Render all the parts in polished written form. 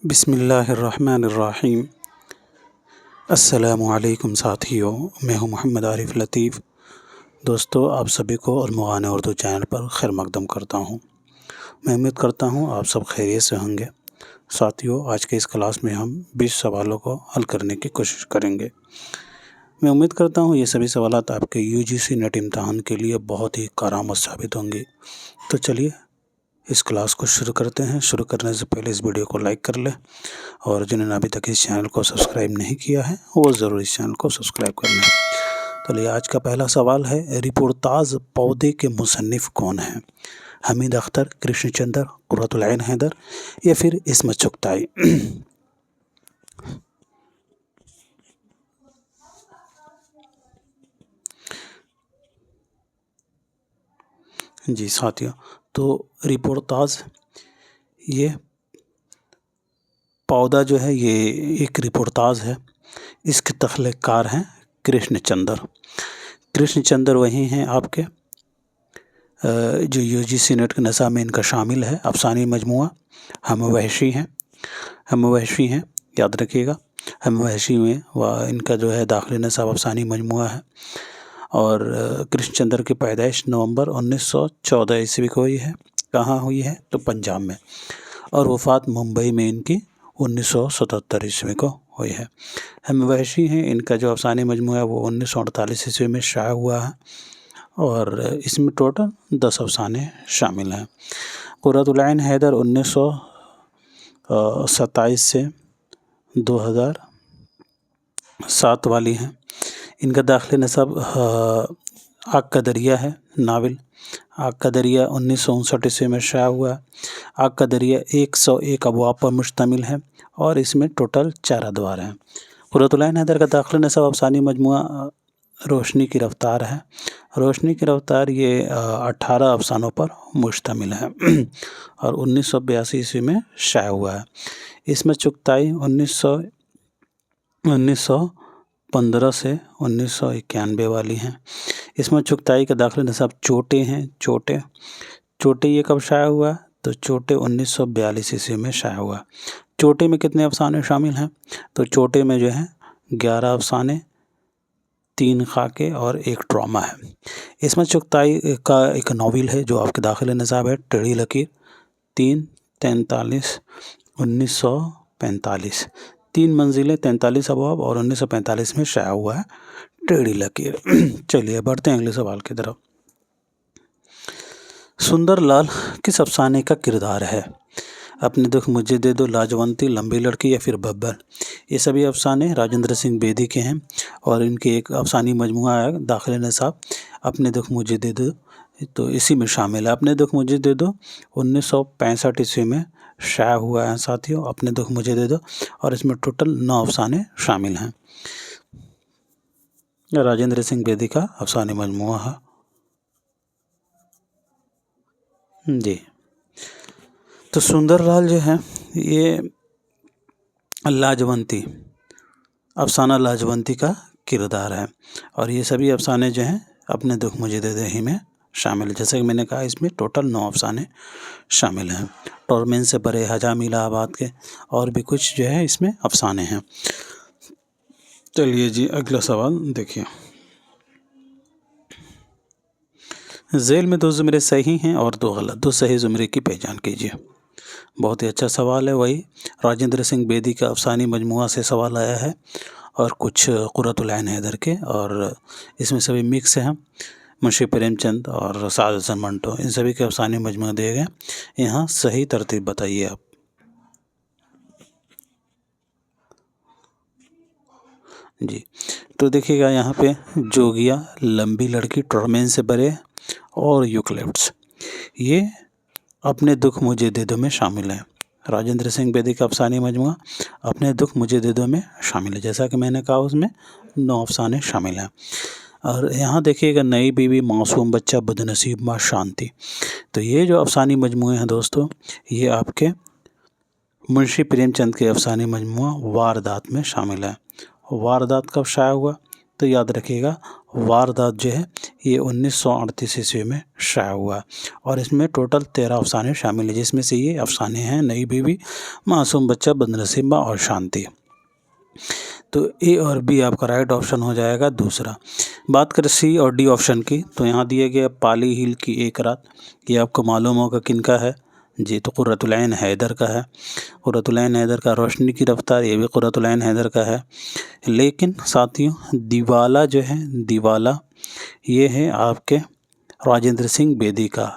بسم اللہ الرحمن الرحیم۔ السلام علیکم ساتھیوں، میں ہوں محمد عارف لطیف۔ دوستو، آپ سبھی کو المغان اردو چینل پر خیر مقدم کرتا ہوں۔ میں امید کرتا ہوں آپ سب خیریت سے ہوں گے۔ ساتھیوں، آج کے اس کلاس میں ہم 20 سوالوں کو حل کرنے کی کوشش کریں گے۔ میں امید کرتا ہوں یہ سبھی سوالات آپ کے UGC نیٹ امتحان کے لیے بہت ہی کارآمد ثابت ہوں گی۔ تو چلیے اس کلاس کو شروع کرتے ہیں۔ شروع کرنے سے پہلے اس ویڈیو کو لائک کر لیں، اور جنہوں نے ابھی تک اس چینل کو سبسکرائب نہیں کیا ہے وہ ضرور اس چینل کو سبسکرائب کر لیں۔ تو آج کا پہلا سوال ہے، رپورتاز پودے کے مصنف کون ہیں؟ حمید اختر، کرشن چندر، قرۃ العین حیدر یا پھر عصمت چغتائی؟ جی ساتھیوں، تو رپورتاز یہ پودا جو ہے یہ ایک رپورتاز ہے۔ اس کے تخلیق کار ہیں کرشن چندر۔ کرشن چندر وہی ہیں آپ کے جو UGC نیٹ کے نصاب میں ان کا شامل ہے۔ افسانوی مجموعہ ہم وحشی ہیں، یاد رکھیے گا۔ ہم وحشی میں ان کا جو ہے داخلی نصاب افسانوی مجموعہ ہے۔ اور کرشن چندر کی پیدائش نومبر 1914 عیسوی کو ہوئی ہے۔ کہاں ہوئی ہے؟ تو پنجاب میں۔ اور وفات ممبئی میں ان کی 1977 عیسوی کو ہوئی ہے۔ ہم وحشی ہیں، ان کا جو افسانوی مجموعہ ہے وہ 1948 عیسوی میں شائع ہوا ہے، اور اس میں ٹوٹل 10 افسانے شامل ہیں۔ قرۃ العین حیدر 1927 سے 2007 والی ہیں۔ ان کا داخلی نصاب آگ کا دریا ہے، ناول۔ آگ کا دریا 1959 عیسوی میں شائع ہوا ہے۔ آگ کا دریا 101 ابواب پر مشتمل ہے، اور اس میں ٹوٹل 4 ادوار ہیں۔ قرۃ العین حیدر کا داخلی نصاب افسانوی مجموعہ روشنی کی رفتار ہے۔ روشنی کی رفتار یہ 18 افسانوں پر مشتمل ہے، اور 1982 عیسوی میں شائع ہوا ہے۔ عصمت چغتائی 1915 سے 1991 والی ہیں۔ عصمت چغتائی کا داخلی نصاب چوٹے ہیں۔ چوٹے یہ کب شائع ہوا؟ تو چوٹے 1942 عیسوی میں شائع ہوا۔ چوٹے میں کتنے افسانے شامل ہیں؟ تو چوٹے میں جو ہے 11 افسانے، 3 خاکے اور 1 ڈرامہ ہے۔ عصمت چغتائی کا ایک ناول ہے جو آپ کے داخلی نصاب ہے، ٹیڑھی لکیر 343 1945۔ 3 منزلیں، 43 ابواب، اور 1945 میں شائع ہوا ہے ٹیڑھی لکیر۔ چلیے بڑھتے ہیں اگلے سوال کی طرف۔ سندر لال کس افسانے کا کردار ہے؟ اپنے دکھ مجھے دے دو، لاجونتی، لمبی لڑکی یا پھر ببر؟ یہ سبھی افسانے راجندر سنگھ بیدی کے ہیں، اور ان کے ایک افسانوی مجموعہ ہے داخلی نصاب اپنے دکھ مجھے دے دو، تو اسی میں شامل ہے۔ اپنے دکھ مجھے دے دو 1965 عیسوی میں شائع ہوا ہے ساتھیوں، اپنے دکھ مجھے دے دو، اور اس میں ٹوٹل 9 افسانے شامل ہیں۔ راجندر سنگھ بیدی کا افسانوی مجموعہ ہے۔ جی تو سندر لال جو ہے یہ لاجونتی، افسانہ لاجونتی کا کردار ہے، اور یہ سبھی افسانے جو ہیں اپنے دکھ مجھے دے دے ہی میں شامل ہے۔ جیسے کہ میں نے کہا اس میں ٹوٹل 9 افسانے شامل ہیں۔ ٹورمین سے برے، حجام الہ آباد کے، اور بھی کچھ جو ہے اس میں افسانے ہیں۔ چلیے جی اگلا سوال دیکھیے۔ ذیل میں 2 زمرے صحیح ہیں اور 2 غلط، 2 صحیح زمرے کی پہچان کیجیے۔ بہت ہی اچھا سوال ہے، وہی راجندر سنگھ بیدی کا افسانوی مجموعہ سے سوال آیا ہے، اور کچھ قرۃ العین حیدر کے، اور اس میں سبھی مکس ہیں۔ منشی پریم چند اور سعد حسن منٹو، ان سبھی کے افسانوی مجموعے دیے گئے۔ یہاں صحیح ترتیب بتائیے آپ۔ جی تو دیکھیے گا یہاں پہ جوگیا، لمبی لڑکی، ٹورمین سے برے اور یوکلپٹس، یہ اپنے دکھ مجھے دے دو میں شامل ہیں۔ راجندر سنگھ بیدی کا افسانوی مجموعہ اپنے دکھ مجھے دے دو میں شامل ہے، جیسا کہ میں نے کہا اس میں 9 افسانے شامل ہیں۔ اور یہاں دیکھیے گا نئی بیوی، معصوم بچہ، بد نصیب ماں، شانتی، تو یہ جو افسانوی مجموعے ہیں دوستو، یہ آپ کے منشی پریم چند کے افسانوی مجموعہ واردات میں شامل ہے۔ واردات کب شائع ہوا؟ تو یاد رکھیے گا واردات جو ہے یہ 1938 عیسوی میں شائع ہوا، اور اس میں ٹوٹل 13 افسانے شامل ہیں، جس میں سے یہ افسانے ہیں نئی بیوی، معصوم بچہ، بدنصیبہ اور شانتی۔ تو اے اور بی آپ کا رائٹ آپشن ہو جائے گا دوسرا۔ بات کریں سی اور ڈی آپشن کی، تو یہاں دیے گیا پالی ہیل کی ایک رات، یہ آپ کو معلوم ہوگا کن کا ہے جی، تو قرۃ العین حیدر کا ہے۔ قرۃ العین حیدر کا روشنی کی رفتار، یہ بھی قرۃ العین حیدر کا ہے۔ لیکن ساتھیوں دیوالا جو ہے، دیوالا یہ ہے آپ کے راجندر سنگھ بیدی کا،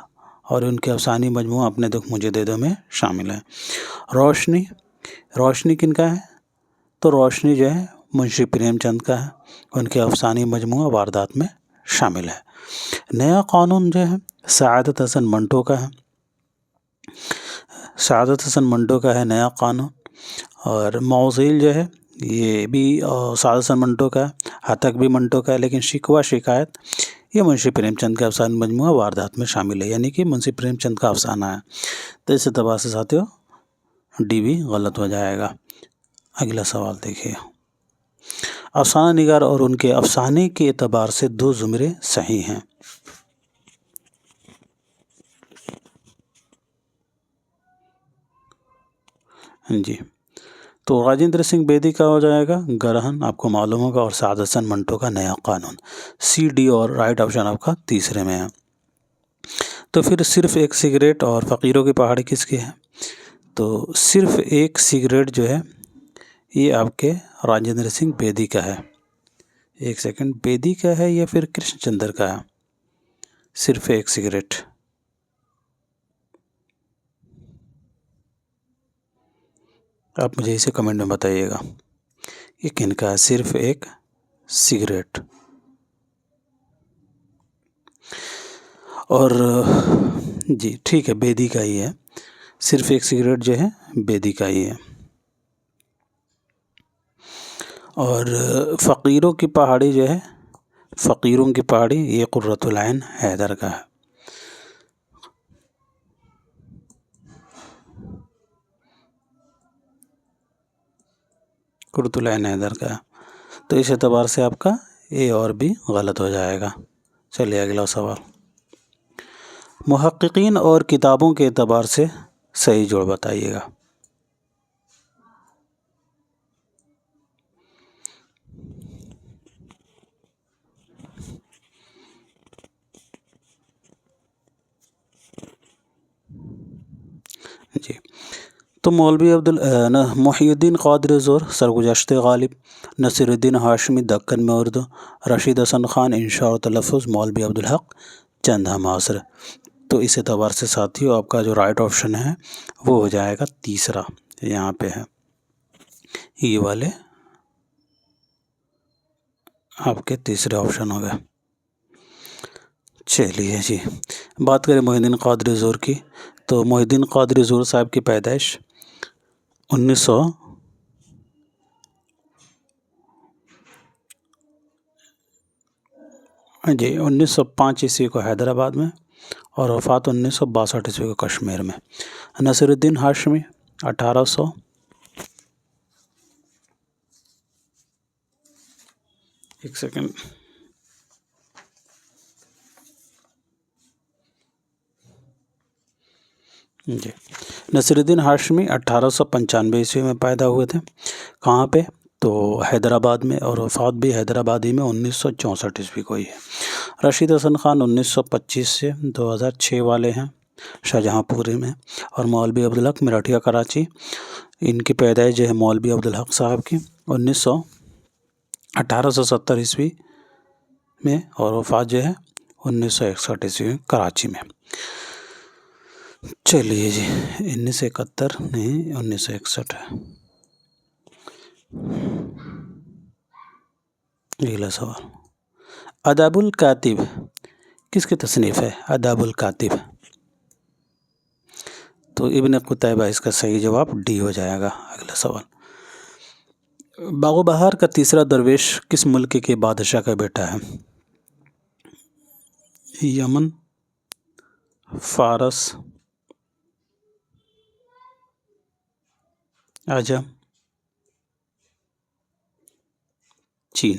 اور ان کے افسانی مجموعہ اپنے دکھ مجھے دے دو میں شامل ہے۔ روشنی، روشنی کن کا ہے؟ تو روشنی جو ہے منشی پریم چند کا ہے، ان کے افسانی مجموعہ واردات میں شامل ہے۔ نیا قانون جو ہے سعادت حسن منٹو کا ہے، سعادت حسن منٹو کا ہے نیا قانون۔ اور موزیل جو ہے یہ بھی سعادت حسن منٹو کا ہے، ہتک بھی منٹو کا ہے، لیکن شکوہ شکایت یہ منشی پریم چند کا افسانہ مجموعہ واردات میں شامل ہے، یعنی کہ منشی پریم چند کا افسانہ ہے۔ تو اس اعتبار سے ساتھیوں ڈی بھی غلط ہو جائے گا۔ اگلا سوال دیکھیے، افسانہ نگار اور ان کے افسانے کے اعتبار سے دو زمرے صحیح ہیں۔ جی، تو راجندر سنگھ بیدی کا ہو جائے گا گرہن، آپ کو معلوم ہوگا، اور سعادت حسن منٹو کا نیا قانون۔ سی ڈی اور رائٹ آپشن آپ کا تیسرے میں ہے۔ تو پھر صرف ایک سگریٹ اور فقیروں کی پہاڑی کس کی ہے؟ تو صرف ایک سگریٹ جو ہے یہ آپ کے راجندر سنگھ بیدی کا ہے۔ ایک سیکنڈ، بیدی کا ہے یا پھر کرشن چندر کا ہے؟ صرف ایک سگریٹ، آپ مجھے اسے کمنٹ میں بتائیے گا یہ کن کا ہے صرف ایک سگریٹ۔ اور جی ٹھیک ہے، بیدی کا ہی ہے، صرف ایک سگریٹ جو ہے بیدی کا ہی ہے۔ اور فقیروں کی پہاڑی جو ہے، فقیروں کی پہاڑی یہ قرۃ العین حیدر کا ہے۔ قرۃ العین حیدر کا ہے، تو اس اعتبار سے آپ کا اے اور بی غلط ہو جائے گا۔ چلیے اگلا سوال، محققین اور کتابوں کے اعتبار سے صحیح جوڑ بتائیے گا۔ جی، تو مولوی محی الدین قادری زور، سرگزشت غالب، نصیر الدین ہاشمی دکن میں اردو، رشید حسن خان انشاء و تلفظ، مولوی عبدالحق چند معاصر۔ تو اس اعتبار سے ساتھیوں آپ کا جو رائٹ آپشن ہے وہ ہو جائے گا تیسرا، یہاں پہ ہے یہ والے آپ کے تیسرے آپشن ہو گئے۔ چلیے جی، بات کریں محی الدین قادری زور کی، تو محی الدین قادری زور صاحب کی پیدائش 1905 عیسوی کو حیدرآباد میں، اور وفات 1962 عیسوی کو کشمیر میں۔ نصیر الدین ہاشمی 1800 ایک سیکنڈ، جی نصیر الدین ہاشمی 1895 عیسوی میں پیدا ہوئے تھے۔ کہاں پہ؟ تو حیدرآباد میں، اور وفات بھی حیدرآباد ہی میں 1964 عیسوی کو ہی ہے۔ رشید حسن خان 1925 سے 2006 والے ہیں، شاہجہاں پوری میں، اور مولوی عبدالحق میرٹھیا کراچی، ان کی پیدائش جو ہے مولوی عبدالحق صاحب کی 1870 عیسوی میں، اور وفات جو ہے 1961 عیسوی میں کراچی میں۔ چلیے جی، 1971 نہیں 1961 ہے۔ اگلا سوال، ادب الکاتب کس کی تصنیف ہے؟ ادب الکاتب، تو ابن قتیبہ اس کا صحیح جواب ڈی ہو جائے گا۔ اگلا سوال، باغ و بہار کا تیسرا درویش کس ملک کے بادشاہ کا بیٹا ہے؟ یمن، فارس، عجم، چین۔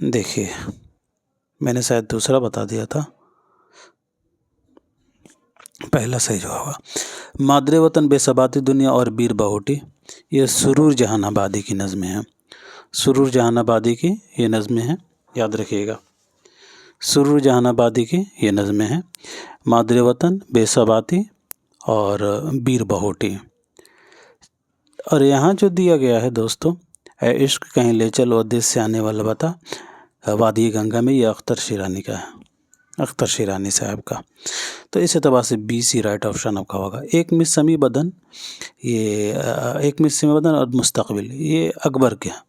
دیکھیے میں نے شاید دوسرا بتا دیا تھا، پہلا صحیح جواب ہوگا۔ مادر وطن بے ثباتی دنیا اور بیر بہوٹی، یہ سرور جہان آبادی کی نظمیں ہیں۔ سرور جہان آبادی کی یہ نظمیں ہیں، یاد رکھیے گا، سرور جہان آبادی کی یہ نظمیں ہیں۔ مادر وطن بے ثباتی اور بیر بہوٹی۔ اور یہاں جو دیا گیا ہے دوستو، اے عشق کہیں لے چل و دیس سے آنے والا بتا، وادی گنگا میں، یہ اختر شیرانی کا ہے، اختر شیرانی صاحب کا۔ تو اس اعتبار سے بی سی رائٹ آپشن آپ کا ہوگا۔ ایک مسمی بدن، یہ ایک مسمی بدن اور مستقبل، یہ اکبر کے ہیں،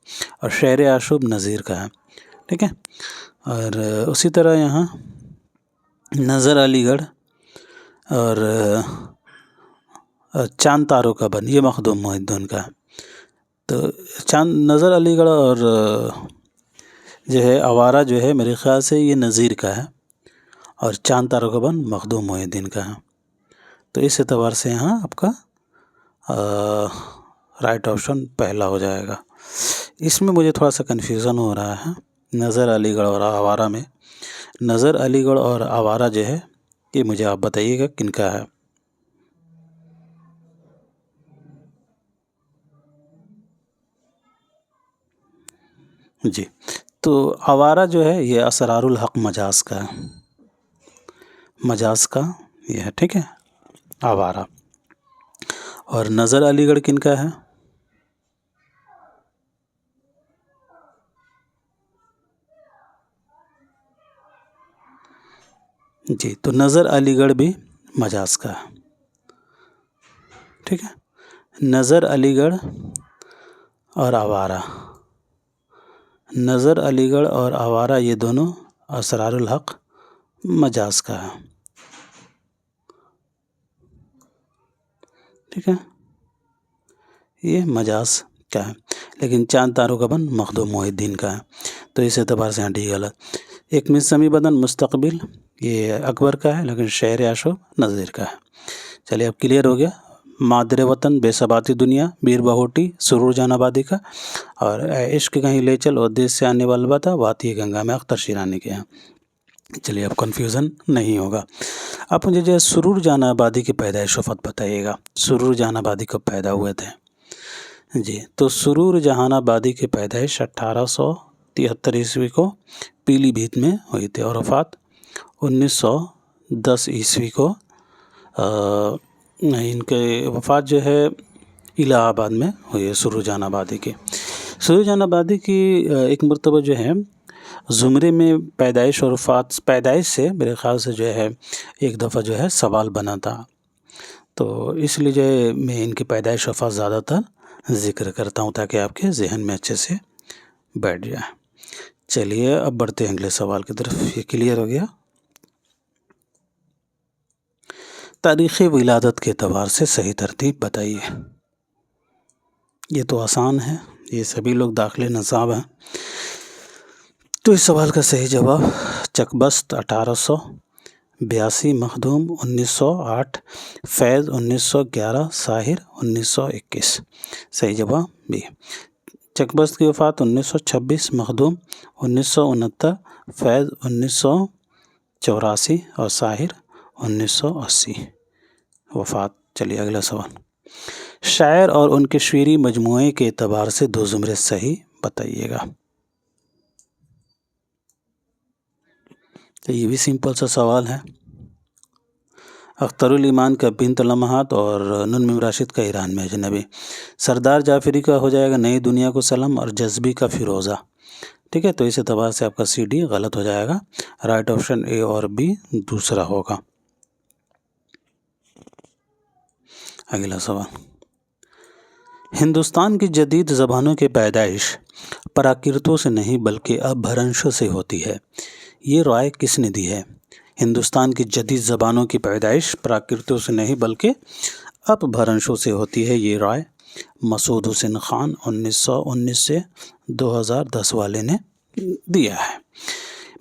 اور شعر آشوب نظیر کا ہے، ٹھیک ہے۔ اور اسی طرح یہاں نظر علی گڑھ اور چاند تاروں کا بن، یہ مخدوم محی الدین کا ہے۔ تو نظر علی گڑھ اور جو ہے آوارہ جو ہے میرے خیال سے یہ نظیر کا ہے، اور چاند تاروں کا بن مخدوم محی الدین کا ہے۔ تو اس اعتبار سے یہاں آپ کا رائٹ آپشن پہلا ہو جائے گا۔ اس میں مجھے تھوڑا سا کنفیوژن ہو رہا ہے نظر علی گڑھ اور آوارہ میں۔ نظر علی گڑھ اور آوارہ جو ہے یہ مجھے آپ بتائیے گا کن کا ہے۔ جی، تو آوارہ جو ہے یہ اسرار الحق مجاز کا ہے، مجاز کا یہ ہے، ٹھیک ہے، آوارہ۔ اور نظر علی گڑھ کن کا ہے؟ جی، تو نظر علی گڑھ بھی مجاز کا ہے، ٹھیک ہے۔ نظر علی گڑھ اور آوارہ، نظر علی گڑھ اور آوارہ یہ دونوں اسرار الحق مجاز کا ہے، ٹھیک ہے، یہ مجاز کا ہے، لیکن چاند تاروں کا بن مخدوم محی الدین کا ہے۔ تو اس اعتبار سے ڈی غلط۔ ایک مسمی بدن مستقبل، یہ اکبر کا ہے، لیکن شعر آشوب نظیر کا ہے۔ چلیے اب کلیئر ہو گیا۔ مادر وطن بے ثباتی دنیا بیر بہوٹی سرور جہان آبادی کا، اور اے عشق کہیں لے چل اور دیس سے آنے والا بتا وادی گنگا میں اختر شیرانی کے ہیں۔ چلیے اب کنفیوژن نہیں ہوگا۔ آپ مجھے جو ہے سرور جہان آبادی کی پیدائش وفات بتائیے گا، سرور جہان آبادی کب پیدا ہوئے تھے؟ جی، تو سرور جہان آبادی کی پیدائش 1873 عیسوی کو پیلی بھیت میں ہوئی تھی، اور وفات 1910 عیسوی کو ان کے وفات جو ہے الہ آباد میں ہوئی ہے سرور جہان آبادی کی۔ سرور جہان آبادی کی ایک مرتبہ جو ہے زمرے میں پیدائش اور وفات، پیدائش سے میرے خیال سے جو ہے ایک دفعہ جو ہے سوال بنا تھا، تو اس لیے جو ہے میں ان کی پیدائش وفات زیادہ تر ذکر کرتا ہوں تاکہ آپ کے ذہن میں اچھے سے بیٹھ جائے۔ چلیے اب بڑھتے ہیں اگلے سوال کی طرف۔ یہ کلیئر ہو گیا۔ تاریخ ولادت کے اعتبار سے صحیح ترتیب بتائیے۔ یہ تو آسان ہے، یہ سبھی لوگ داخل نصاب ہیں۔ تو اس سوال کا صحیح جواب چکبست 1882، مخدوم 1908، فیض 1911، ساحر 1921۔ صحیح جواب بھی۔ چکبست کی وفات 1926، مخدوم 1969، فیض 1984 اور ساحر 1980 وفات۔ چلیے اگلا سوال۔ شاعر اور ان کے شعری مجموعے کے اعتبار سے دو زمرے صحیح بتائیے گا۔ تو یہ بھی سمپل سا سوال ہے۔ اختر الایمان کا بنت لمحات اور نون میم راشد کا ایران میں اجنبی۔ سردار جعفری کا ہو جائے گا نئی دنیا کو سلام، اور جذبی کا فیروزہ، ٹھیک ہے۔ تو اس اعتبار سے آپ کا سی ڈی غلط ہو جائے گا، رائٹ آپشن اے اور بی دوسرا ہوگا۔ اگلا سوال۔ ہندوستان کی جدید زبانوں کی پیدائش پراکرتوں سے نہیں بلکہ اپبھرنشوں سے ہوتی ہے، یہ رائے کس نے دی ہے؟ ہندوستان کی جدید زبانوں کی پیدائش پراکرتوں سے نہیں بلکہ اپبھرنشوں سے ہوتی ہے، یہ رائے مسعود حسین خان 1919 سے 2010 والے نے دیا ہے۔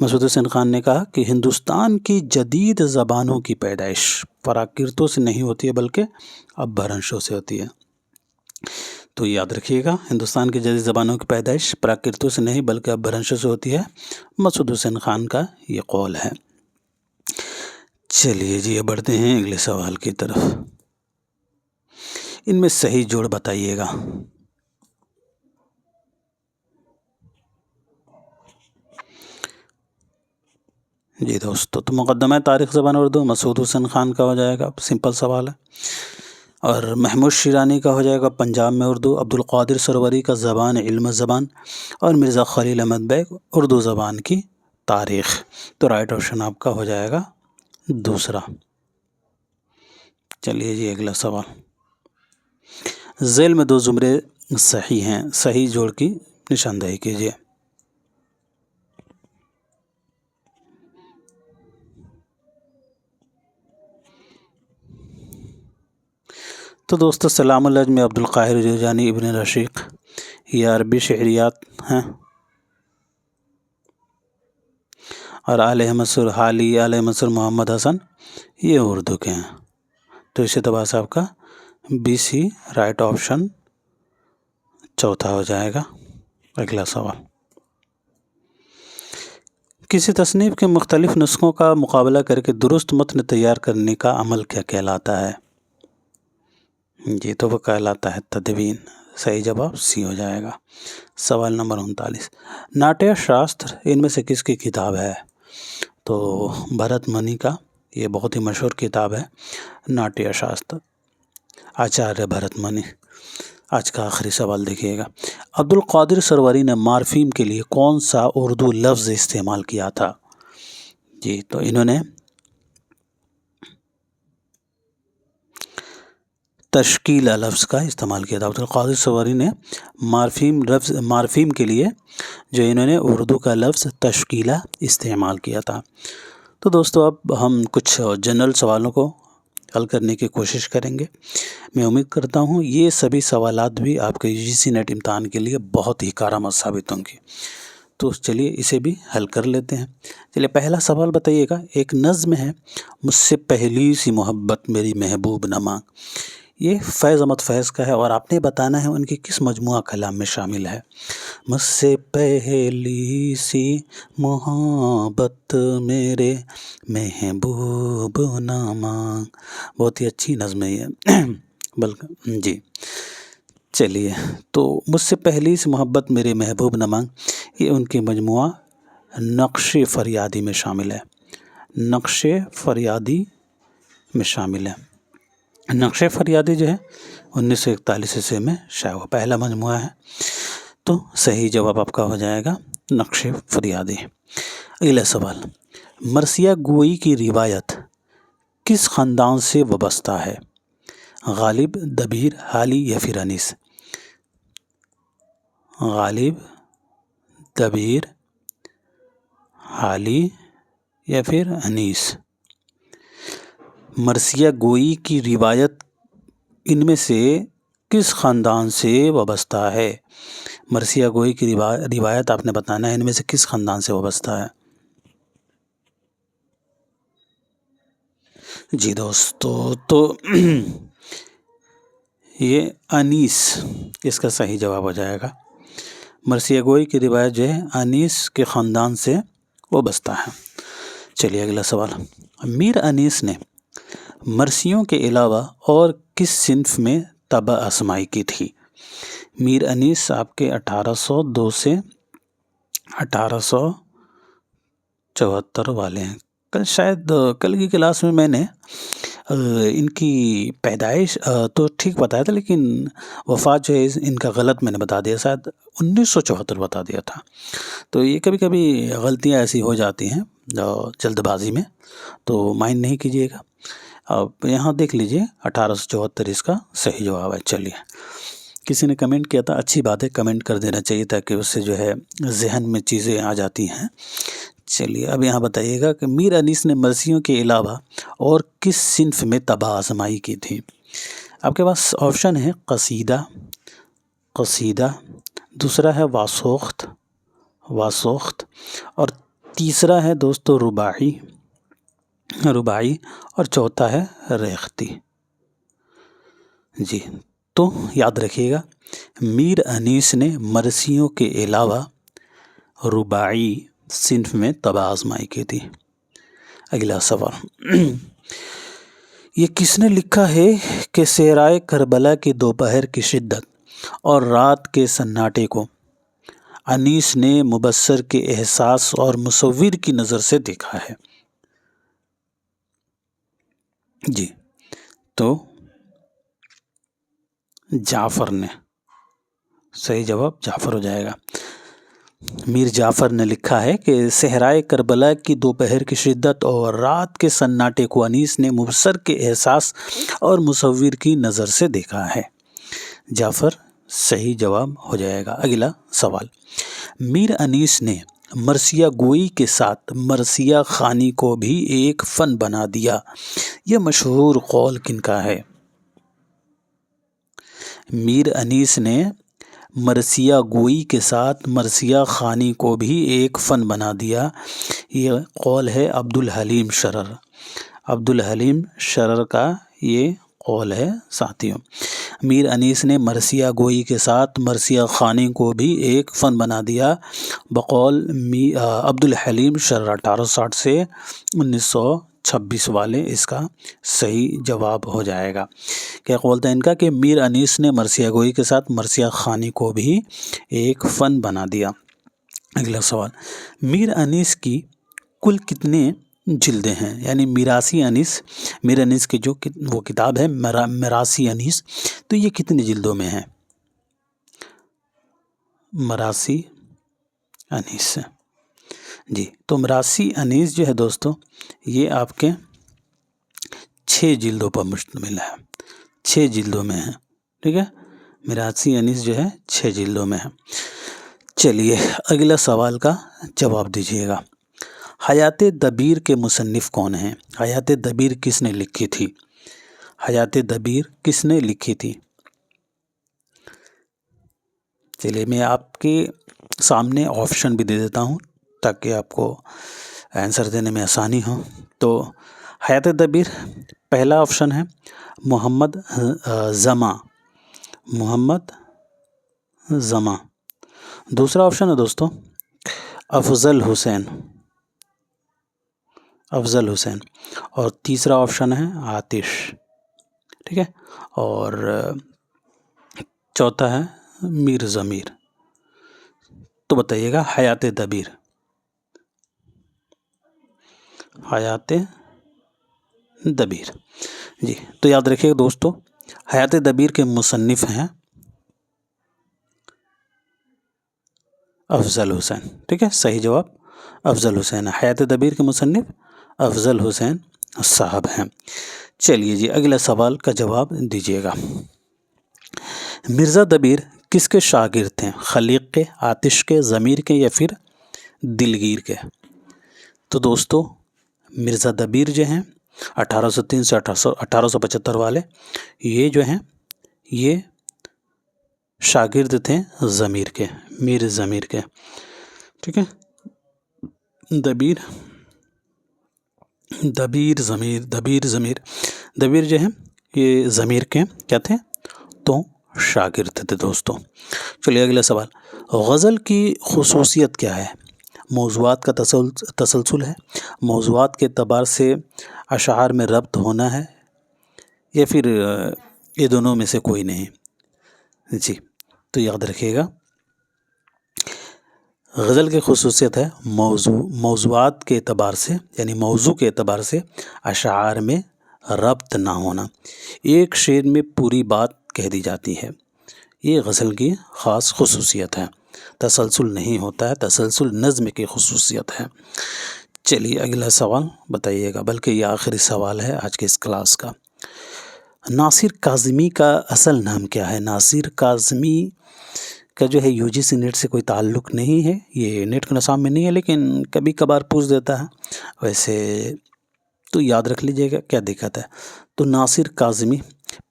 مسعود حسین خان نے کہا کہ ہندوستان کی جدید زبانوں کی پیدائش پراکرتوں سے نہیں ہوتی ہے بلکہ اپبھرنشوں سے ہوتی ہے۔ تو یاد رکھیے گا، ہندوستان کی جدید زبانوں کی پیدائش پراکرتوں سے نہیں بلکہ اپبھرنشوں سے ہوتی ہے، مسعود حسین خان کا یہ قول ہے۔ چلیے جی اب بڑھتے ہیں اگلے سوال کی طرف۔ ان میں صحیح جوڑ بتائیے گا۔ جی دوستو، تو مقدمہ تاریخ زبان اردو مسعود حسین خان کا ہو جائے گا، سمپل سوال ہے۔ اور محمود شیرانی کا ہو جائے گا پنجاب میں اردو، عبدالقادر سروری کا زبان علم زبان، اور مرزا خلیل احمد بیگ اردو زبان کی تاریخ۔ تو رائٹ آپشن آپ کا ہو جائے گا دوسرا۔ چلیے جی اگلا سوال۔ ذیل میں 2 زمرے صحیح ہیں، صحیح جوڑ کی نشاندہی کیجیے۔ تو دوستو سلام العجم میں عبدالقاہر جرجانی ابن رشیق، یہ عربی شعریات ہیں، اور آلہ منصور حالی، آلہ منصور محمد حسن یہ اردو کے ہیں۔ تو اس اعتبار سے آپ کا بی سی رائٹ آپشن چوتھا ہو جائے گا۔ اگلا سوال۔ کسی تصنیف کے مختلف نسخوں کا مقابلہ کر کے درست متن تیار کرنے کا عمل کیا کہلاتا ہے؟ جی تو وہ کہلاتا ہے تدوین۔ صحیح جواب سی ہو جائے گا۔ سوال نمبر 39۔ ناٹیہ شاستر ان میں سے کس کی کتاب ہے؟ تو بھرت منی کا یہ بہت ہی مشہور کتاب ہے ناٹیہ شاستر، آچاریہ بھرت منی۔ آج کا آخری سوال دیکھیے گا۔ عبدالقادر سروری نے مارفیم کے لیے کون سا اردو لفظ استعمال کیا تھا؟ جی تو انہوں نے تشکیلہ لفظ کا استعمال کیا تھا۔ عبدالقادر سروری نے مارفیم کے لیے جو انہوں نے اردو کا لفظ تشکیلہ استعمال کیا تھا۔ تو دوستو اب ہم کچھ جنرل سوالوں کو حل کرنے کی کوشش کریں گے۔ میں امید کرتا ہوں یہ سبھی سوالات بھی آپ کے UGC نیٹ امتحان کے لیے بہت ہی کارآمد ثابت ہوں گے۔ تو چلیے اسے بھی حل کر لیتے ہیں۔ چلیے پہلا سوال بتائیے گا، ایک نظم ہے مجھ سے پہلی سی محبت میری محبوب نہ مانگ، یہ فیض احمد فیض کا ہے اور آپ نے بتانا ہے ان کی کس مجموعہ کلام میں شامل ہے۔ مجھ سے پہلی سی محبت میرے محبوب نہ مانگ، بہت ہی اچھی نظم ہے یہ بلکہ جی۔ چلیے تو مجھ سے پہلی سی محبت میرے محبوب نہ مانگ یہ ان کی مجموعہ نقش فریادی میں شامل ہے، نقش فریادی میں شامل ہے۔ نقش فریادی جو ہے 1941 عیسوی میں شائع ہوا، پہلا مجموعہ ہے۔ تو صحیح جواب آپ کا ہو جائے گا نقش فریادی۔ اگلا سوال۔ مرثیہ گوئی کی روایت کس خاندان سے وابستہ ہے؟ غالب، دبیر، حالی یا پھر انیس؟ غالب، دبیر، حالی یا پھر انیس؟ مرثیہ گوئی کی روایت ان میں سے کس خاندان سے وابستہ ہے؟ مرثیہ گوئی کی روایت آپ نے بتانا ہے ان میں سے کس خاندان سے وابستہ ہے۔ جی دوستو تو یہ انیس اس کا صحیح جواب ہو جائے گا۔ مرثیہ گوئی کی روایت جو ہے انیس کے خاندان سے وابستہ ہے۔ چلیے اگلا سوال۔ میر انیس نے مرثیوں کے علاوہ اور کس صنف میں طبع اسمائی کی تھی؟ میر انیس آپ کے 1802 سے 1874 والے ہیں۔ کل کی کلاس میں نے ان کی پیدائش تو ٹھیک بتایا تھا لیکن وفات جو ہے ان کا غلط میں نے بتا دیا، شاید 1974 بتا دیا تھا۔ تو یہ کبھی کبھی غلطیاں ایسی ہو جاتی ہیں جلد بازی میں، تو مائنڈ نہیں کیجیے گا۔ اب یہاں دیکھ لیجئے 1874 اس کا صحیح جواب ہے۔ چلیے کسی نے کمنٹ کیا تھا، اچھی بات ہے، کمنٹ کر دینا چاہیے تاکہ اس سے جو ہے ذہن میں چیزیں آ جاتی ہیں۔ چلیے اب یہاں بتائیے گا کہ میر انیس نے مرثیوں کے علاوہ اور کس صنف میں طبع آزمائی کی تھی؟ آپ کے پاس آپشن ہے قصیدہ، دوسرا ہے واسوخت، اور تیسرا ہے دوستو رباعی، اور چوتھا ہے ریختی۔ جی تو یاد رکھیے گا میر انیس نے مرثیوں کے علاوہ رباعی صنف میں طبع آزمائی کی تھی۔ اگلا سوال، یہ کس نے لکھا ہے کہ صحرائے کربلا کی دوپہر کی شدت اور رات کے سناٹے کو انیس نے مبصر کے احساس اور مصور کی نظر سے دیکھا ہے؟ جی تو جعفر نے، صحیح جواب جعفر ہو جائے گا۔ میر جعفر نے لکھا ہے کہ صحرائے کربلا کی دوپہر کی شدت اور رات کے سناٹے کو انیس نے مبصر کے احساس اور مصور کی نظر سے دیکھا ہے۔ جعفر صحیح جواب ہو جائے گا۔ اگلا سوال، میر انیس نے مرثیہ گوئی کے ساتھ مرثیہ خوانی کو بھی ایک فن بنا دیا، یہ مشہور قول کن کا ہے؟ میر انیس نے مرثیہ گوئی کے ساتھ مرثیہ خوانی کو بھی ایک فن بنا دیا، یہ قول ہے عبدالحلیم شرر۔ عبدالحلیم شرر کا یہ قول ہے ساتھیوں۔ میر انیس نے مرثیہ گوئی کے ساتھ مرثیہ خوانی کو بھی ایک فن بنا دیا، بقول عبدالحلیم شرر 1860 سے 1926 والے، اس کا صحیح جواب ہو جائے گا۔ کیا قول تھا ان کا کہ میر انیس نے مرثیہ گوئی کے ساتھ مرثیہ خوانی کو بھی ایک فن بنا دیا۔ اگلا سوال، میر انیس کی کل کتنے جلدیں ہیں؟ یعنی میراثی انیس، میر انیس کی جو وہ کتاب ہے میراثی انیس، تو یہ کتنے جلدوں میں ہے؟ میراثی انیس، جی تو میراثی انیس جو ہے دوستو یہ آپ کے 6 جلدوں پر مشتمل ہے، 6 جلدوں میں ہے، ٹھیک ہے۔ میراثی انیس جو ہے 6 جلدوں میں ہے۔ چلیے اگلا سوال کا جواب دیجیے گا۔ حیات دبیر کے مصنف کون ہیں؟ حیات دبیر کس نے لکھی تھی؟ حیات دبیر کس نے لکھی تھی؟ چلیے میں آپ کے سامنے آپشن بھی دے دیتا ہوں تاکہ آپ کو آنسر دینے میں آسانی ہو۔ تو حیات دبیر پہلا آپشن ہے محمد زماں، محمد زماں۔ دوسرا آپشن ہے دوستو افضل حسین، افضل حسین۔ اور تیسرا آپشن ہے آتش، ٹھیک ہے۔ اور چوتھا ہے میر ضمیر۔ تو بتائیے گا حیات دبیر، حیات دبیر، جی تو یاد رکھیے دوستو حیات دبیر کے مصنف ہیں افضل حسین، ٹھیک ہے، صحیح جواب افضل حسین ہے۔ حیات دبیر کے مصنف افضل حسین صاحب ہیں۔ چلیے جی اگلا سوال کا جواب دیجیے گا۔ مرزا دبیر کس کے شاگرد تھے؟ خلیق کے، آتش کے، ضمیر کے یا پھر دلگیر کے؟ تو دوستو مرزا دبیر جو ہیں 1803 سے 1875 والے، یہ جو ہیں یہ شاگرد تھے ضمیر کے، میر ضمیر کے، ٹھیک ہے۔ دبیر ضمیر، دبیر ضمیر، دبیر جو ہیں یہ ضمیر کے کیا تھے؟ تو شاگرد تھے دوستو۔ چلیے اگلا سوال، غزل کی خصوصیت کیا ہے؟ موضوعات کا تسلسل ہے، موضوعات کے اعتبار سے اشعار میں ربط ہونا ہے، یا پھر یہ دونوں میں سے کوئی نہیں؟ جی تو یاد رکھیے گا غزل کی خصوصیت ہے موضوعات کے اعتبار سے، یعنی موضوع کے اعتبار سے اشعار میں ربط نہ ہونا، ایک شعر میں پوری بات کہہ دی جاتی ہے، یہ غزل کی خاص خصوصیت ہے۔ تسلسل نہیں ہوتا ہے، تسلسل نظم کی خصوصیت ہے۔ چلیے اگلا سوال بتائیے گا، بلکہ یہ آخری سوال ہے آج کے اس کلاس کا۔ ناصر کاظمی کا اصل نام کیا ہے؟ ناصر کاظمی کا جو ہے یو جی سی نیٹ سے کوئی تعلق نہیں ہے، یہ نیٹ کے نصاب میں نہیں ہے، لیکن کبھی کبھار پوچھ دیتا ہے، ویسے تو یاد رکھ لیجئے گا، کیا دقت ہے۔ تو ناصر کاظمی،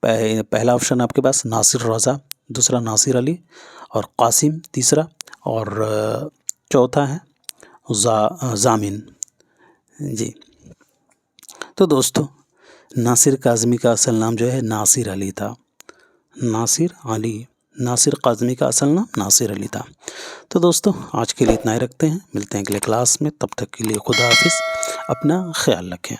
پہلا آپشن آپ کے پاس ناصر رضا، دوسرا ناصر علی اور قاسم تیسرا، اور چوتھا ہے ضامن، جی۔ تو دوستو ناصر کاظمی کا اصل نام جو ہے ناصر علی تھا، ناصر علی ناصر کاظمی کا اصل نام ناصر علی تھا۔ تو دوستو آج کے لیے اتنا ہی رکھتے ہیں، ملتے ہیں اگلے کلاس میں، تب تک کے لیے خدا حافظ، اپنا خیال رکھیں۔